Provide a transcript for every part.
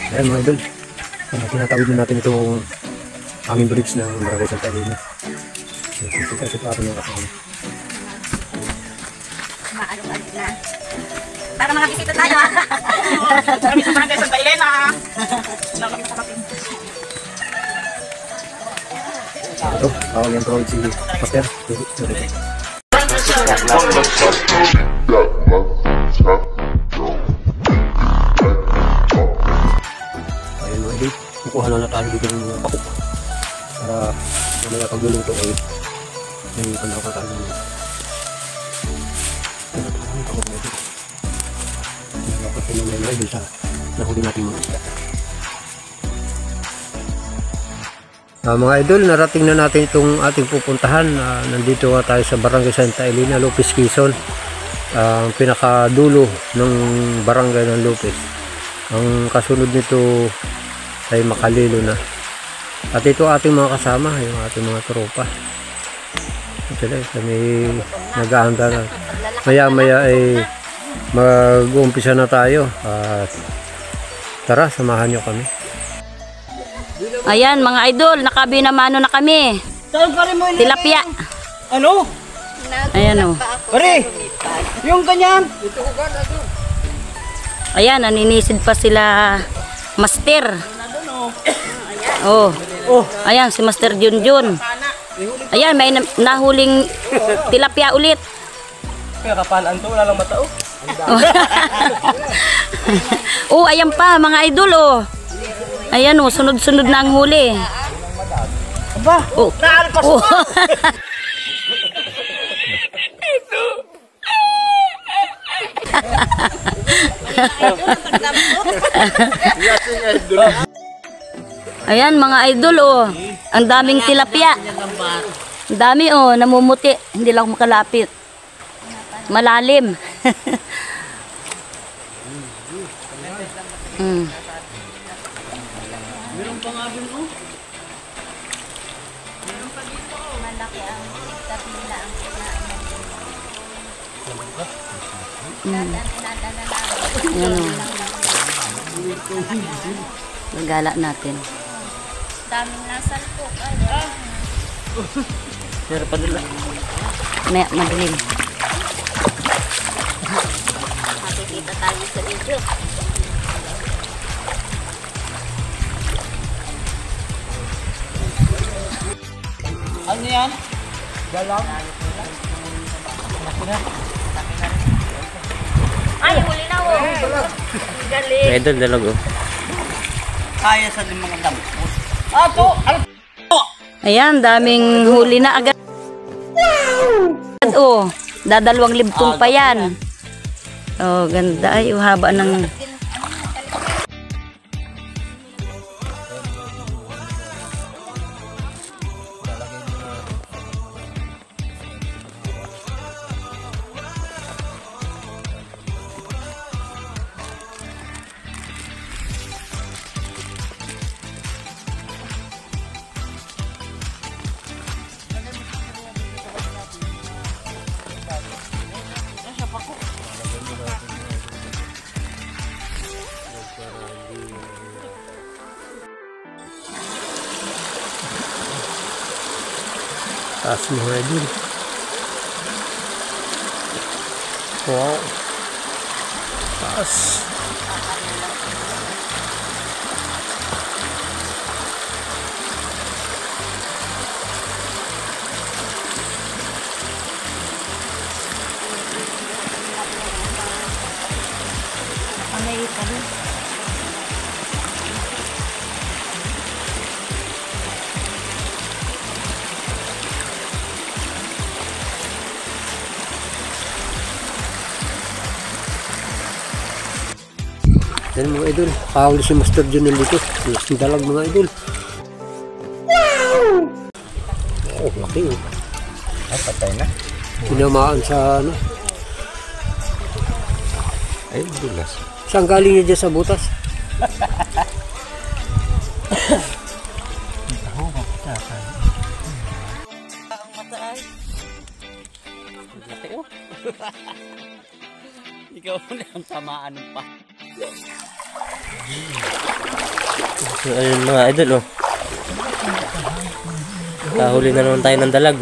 Ayan mga idol, tinatawid na natin itong aming bridge ng Barangay Santa Elena. Ito para mga kasama. Maano-ano na. Para mga bisita tayo ha. Kami sa Barangay Santa Elena. Ito, awag yung tawag si Master. Ayun mga idol, kukuha na tayo dito ng mga pakok para mamaya pagluluto ay may pandaw ka tayo ng pakok na ito. Dapat pinamay na idol sa nahuli natin mga isda. Mga idol, narating na natin itong ating pupuntahan. Nandito nga tayo sa Barangay Santa Elena, Lopez, Quezon. Ang pinakadulo ng barangay ng Lopez. Ang kasunod nito ay Makalilo na. At ito ating mga kasama, yung ating mga tropa. Sila kami nag-aanda na. Maya-maya ay mag-uumpisa na tayo. Tara, samahan nyo kami. Ayan mga idol, nakabinamano na kami. Tilapia. Ano? Ayan o. Pare, yung ganyan. Ayan, naninisid pa sila Master. Oh. Ayan si Master Junjun. Ayan, may nahuling tilapia ulit. Kaya kapalaan to, wala lang matao. Oh, ayan pa mga idol oh. Ayan oh, sunod-sunod na ang huli. Aba, naalpas oh. Ayan mga idol oh. Ang daming tilapia. Ang dami oh, namumuti. Hindi lang makalapit. Malalim. Meron pa nga din oh. Meron pa dito oh. Malaki ang tiktak nila ang kinain. Ayan o. Nagala natin. Daming nasalpok. Meron pa nila. May madilim. Makikita tayo sa video. Ano yan? Galang. Ay, huli na oh. Galing. Idol, dalag oh. Kaya sa limang damo. Ato! Ayan, daming huli na agad. Oh, dadalawang libkong pa yan. Oh, ganda. Ay, haba ng... Taas mga idol. Wow. Taas. Yan mga idol, kahuli si Master John nandito. Laking dalag mga idol. Oh, laki oh. Ay, patay na. Tinamaan sa ano. Ay, dulas. Saan galing niya dyan sa butas? Ikaw na ang tamaan ng pa. So, ayun mga idol, oh. Kahuli na naman tayo ng dalag.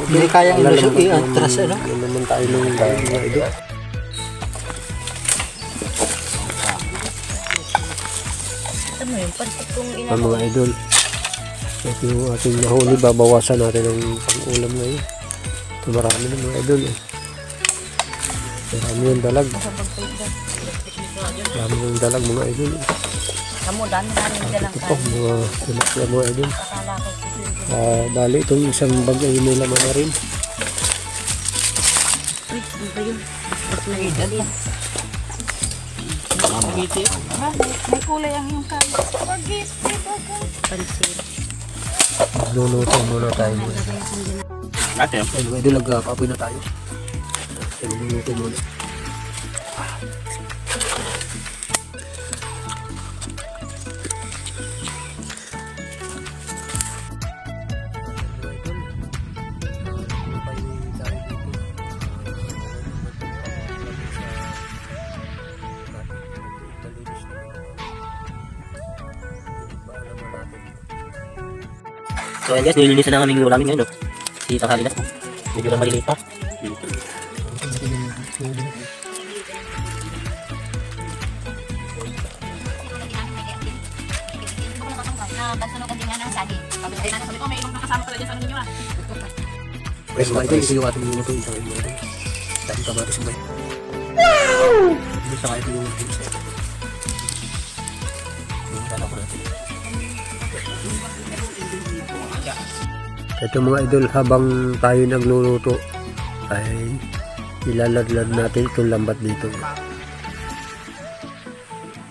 Hindi kaya ilusok atras ano? Naman tayo ng mga idol. Ang mga idol. Ito yung ating nahuli, babawasan natin ang pang-ulam ngayon. Ito marami ng mga idol. Marami yung dalag. Marami yung dalag mga idol. Ito po mga tilapia mga idol. Bali itong isang bag ay may laman na rin. May kulay ang yung kaya. Luluto muna tayo. Ate, mga idol, nagkapoy na tayo. Luluto muna. So ayan guys, nililinisan na kaming ulamin ngayon, no? Si tanghali na. Medyo lang maliliit pa. Pagsunugan din nga ng saging. Pagsunugan natin sabi ko, may ibang nakasama pala dyan sa ano ninyo ah. Pwede mga idol, ito yung ating minuto yung mga idol. Dahil kamatis mo. Ito sa kaya ito yung mga idol. Ito mga idol, habang tayo nagluluto ay ilaladlad natin itong lambat dito.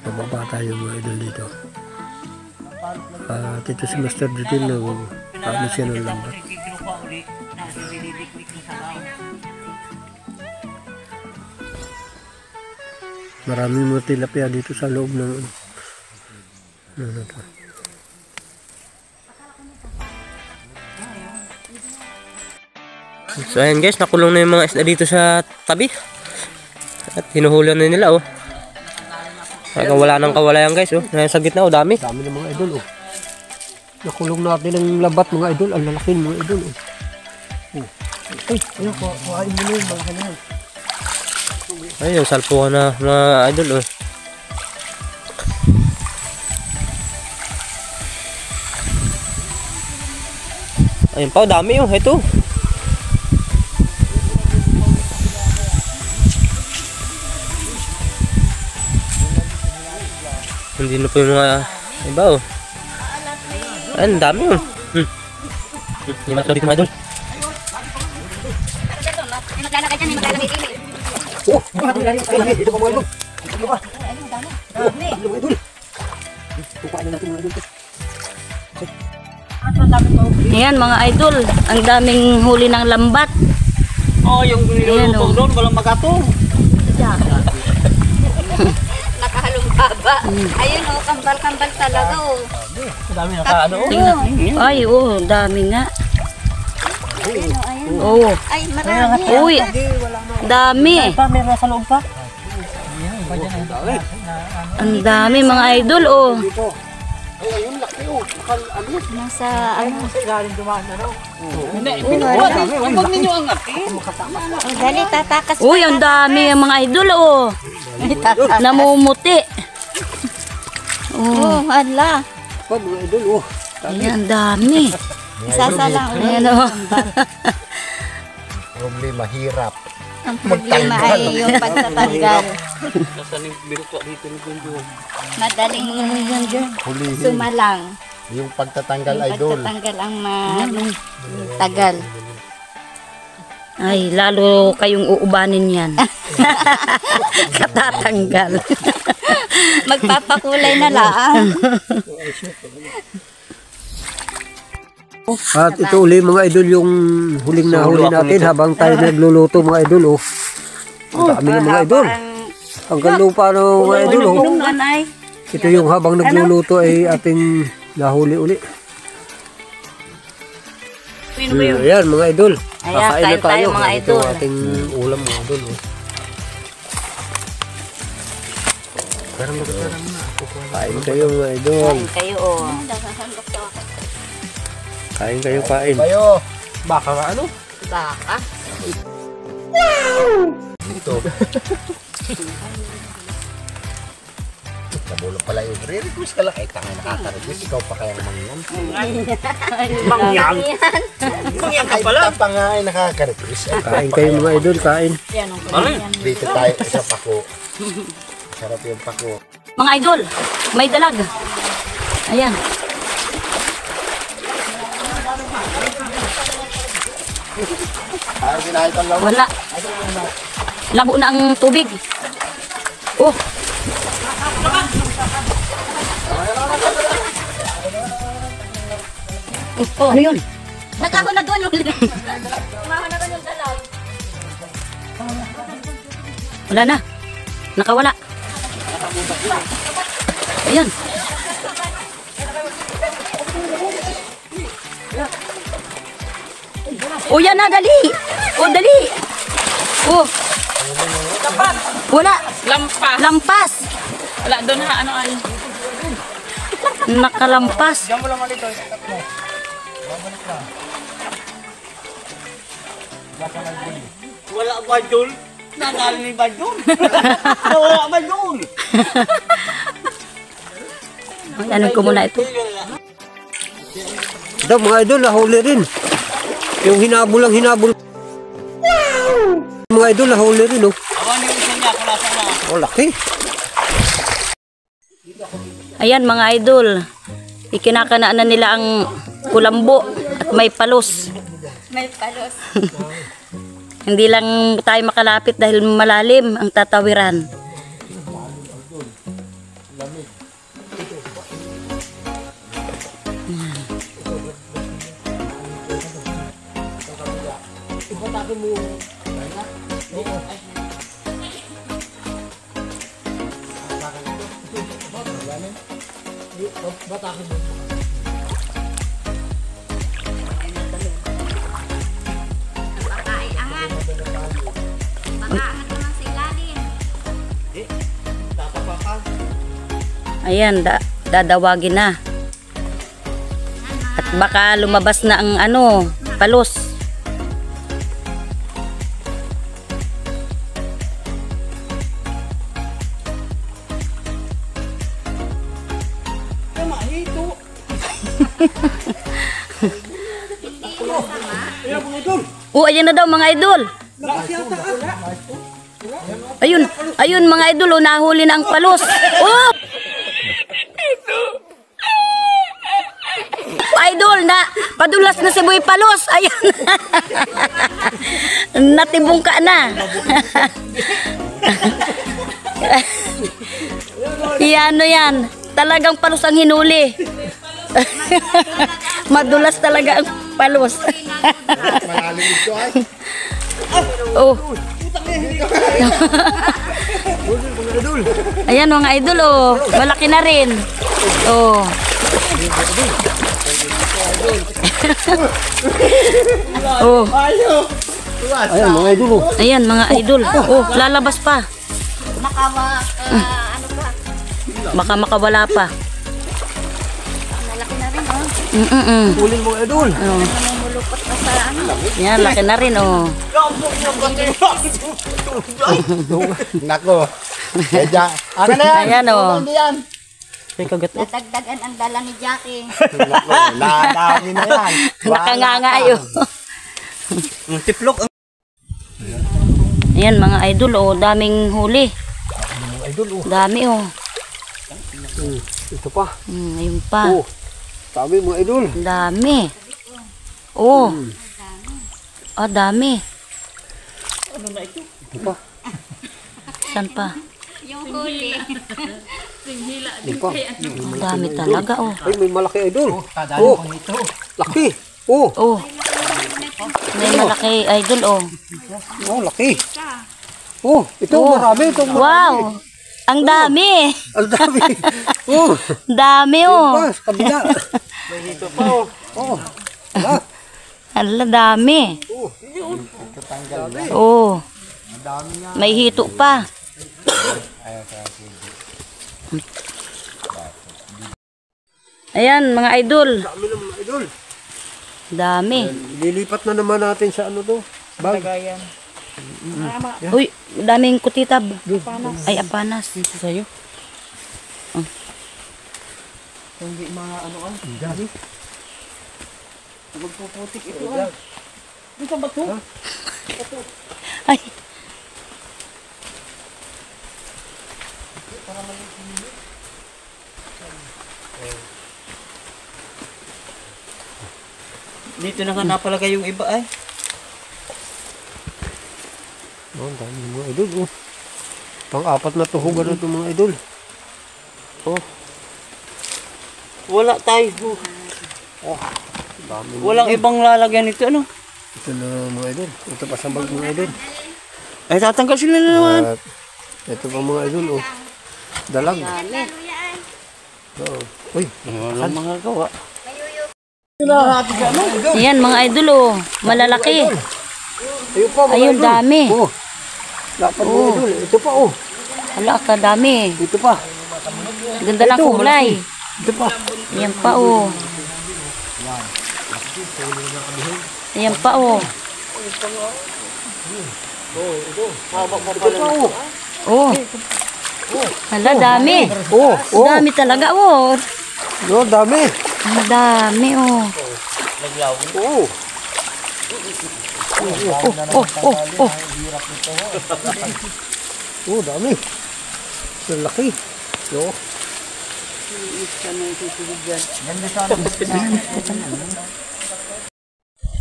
Mababa tayo mga idol dito. At ito si Master Detail na ano siya ng lambat. Maraming mga tilapia dito sa loob ng ano to. So ayan guys, nakulong na yung mga isda dito sa tabi. At hinuhulan na nila, oh. Talagang wala nang kawalayan guys, oh. Nasa gitna, oh, dami. Dami ng mga idol, oh. Nakulong natin ang labat mga idol. Ang lalaki ng mga idol, oh. Ay, ayun, kuhain mo na yung mga kanyan. Ayun, salpo na mga idol, oh. Ayun pa, dami, oh. Ito. Hindi na po yung mga iba, oh. Ayun, dami, oh. Hindi mas dito mga idol. Maglalagay dyan, maglalagay dito. Oh, ito pa mga idol. Ito pa. Ito mga idol. Kukain na natin mga idol. Ayan mga idol, ang daming huli ng lambat. Oh, yung nilulutong doon, walang magatong. Nakahalong baba. Ayun oh, kambal-kambal talaga oh. Dami naka-ano, oh. Tingnan. Ay, oh, dami nga. Ayun oh, ayun. Oh, Ay, marami. uy, dami. Meron nasa loob pa. Ang dami mga idol, oh. Nasa ano. Huwag ninyo angatin. Ang dali, tatakas. Uy, ang dami mga idol, oh. Namumuti. Oh, hala. Oh, mga idol, oh. Ayan, ang dami. Isasalang ulit. Ayan, oh. Problema, hirap. Ang problema ay yung pagtatanggal. Madaling sumalang. Yung pagtatanggal, Yung idol. pagtatanggal ang tagal. Ay, lalo kayong uubanin yan. Katatanggal. Magpapakulay na lang. At ito uli mga idol yung huling nahuli natin habang tayo nagluluto mga idol, oh. Ang dami ng mga idol. Hanggang lupa ng mga idol, oh. Ito yung habang nagluluto ay ating nahuli uli. Ayan mga idol. Ayan, Kakain na kain tayo, mga Ito idol. ating ulam mga idol. Kain kayo mga idol. Kain kayo, oh. Kain kayo, kain. Kayo. Baka nga ano? Baka. Dito. Nabulong pala yun. Re-request ka lang. Eh, tanga nakaka-request. Ikaw pa kayang mangyan. Mangyang! Mangyang ka pala! Ikaw pa nga ay nakaka-request. Kain kayo mga idol, kain. Dito tayo sa pako. Sarap yung pako. Mga idol, may dalag. Ayan. Ayaw ginahin ang lawan. Wala. Labo na ang tubig. Oh. Oh, ano yun? Nagkako na doon yung Wala na. Nakawala. Ayan. Oh, yan na, dali. Oh, dali. Oh. Wala. Lampas. Lampas. Wala doon ha, ano ay. Nakalampas. Wala ba yun? Nangali ba yun? Wala ba yun? Ano ko muna ito? Ito mga idol, nahuli rin. Yung hinabol lang hinabol. Mga idol, nahuli rin. Oh, oh laki. Ayan mga idol. Ikinakanaan na nila ang kulambo at may palos. may palos. Hindi lang tayo makalapit dahil malalim ang tatawiran. Bakain angat. Bakaangat naman sa ilalim. Ayan, dadawagin na. At baka lumabas na ang ano, palos. Oh, ayan na daw mga idol. Ayun, ayun mga idol, oh, nahuli na ang palos. Oh! Idol, na padulas na si Boy Palos. Ayan. Natibungka na. Yan, yan. Talagang palos ang hinuli. Madulas talaga ang palos. Malalim ito ay. Oh. Ayan mga idol, oh. Malaki na rin. Oh. Oh. Ayan mga idol. Oh. Ayan mga idol. Oh, lalabas pa. Ano pa? Baka makawala pa. Malaki na rin, oh. Ulin mga idol. Oh. Namumulupot pa sa ano. Yan, laki na rin, oh. Nako. Kaya, ano na yan? Ayan, oh. Hindi yan. May kagat na. Natagdagan ang dala ni Jackie. Nako, nadami na yan. Nakangangayo. Tiplok ang... Ayan mga idol, oh. Daming huli. Mga idol, oh. Dami, oh. Ito pa. Ayun pa. Oh. Sabi mga idol. Dami. Oh. Ah, dami. Ito pa. Saan pa? Yung huli. Ito pa. Ang dami talaga, oh. Ay, may malaki idol. Oh. Laki. Oh. Oh. May malaki idol, oh. Oh, laki. Oh, ito Oh. marami. Ito marami. Wow. Ang dami. Ang dami. Oh. Dami, oh. Pa, sa kabila. Ito pa, oh. Oh. Wala. Hala, dami. Oo. May hito pa. Ayan, mga idol. Dami ng mga idol. Dami. Lilipat na naman natin sa ano to. Bag. Uy, daming kutitab. Ay, apanas. Dito sa'yo. Ay. Dito na nga napalagay yung iba ay. Oh, ang dami ng mga idol. Oh. Pang-apat na tuhugan na itong mga idol. Oh. Wala tayo. Dami. Walang ibang lalagyan nito ano. Ito na mga idol. Ito pa sa bag mga idol. Ay tatanggal sila na naman. At ito pa mga idol. Oh. Dalag. Oo. Uy, Walang mga gawa. Ayan, mga idol, oh. Malalaki. ayun pa mga Ayun, idol. dami. Oh. Dapat mga idol. Ito pa oh. Hala, kadami. Ito pa. Ganda ng kulay. Ito pa. Ayan pa, oh. Ayan pa, oh. Oh. Hala, dami. Oh, oh. Dami talaga, oh. No, dami. Ang dami, oh. Oh. Oh. Oh, dami. Ang laki. No.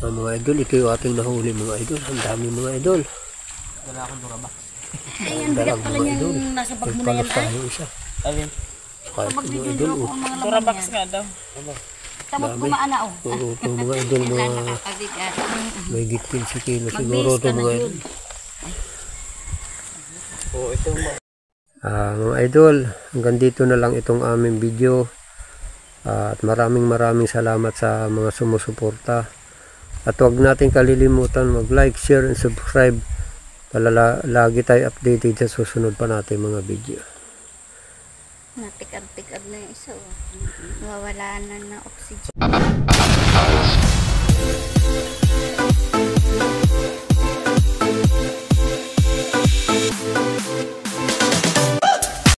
Mga idol, ito yung ating nahuli mga idol. Ang dami mga idol. Ayan, bigat pala niyang nasa bag mo na yan, ay. Isa. Alin? Kahit mga idol, oh. Turabox nga daw. Tamot kumaana, oh. Puro ito mga idol, mga may gitpin si kilo siguro ito mga idol. Oh, ito Mga idol, hanggang dito na lang itong aming video. At maraming salamat sa mga sumusuporta. At huwag natin kalilimutan mag-like, share, and subscribe para lagi tayo updated sa susunod pa natin mga video. Natikad-tikad na yung isa. Nawawala na ng oxygen.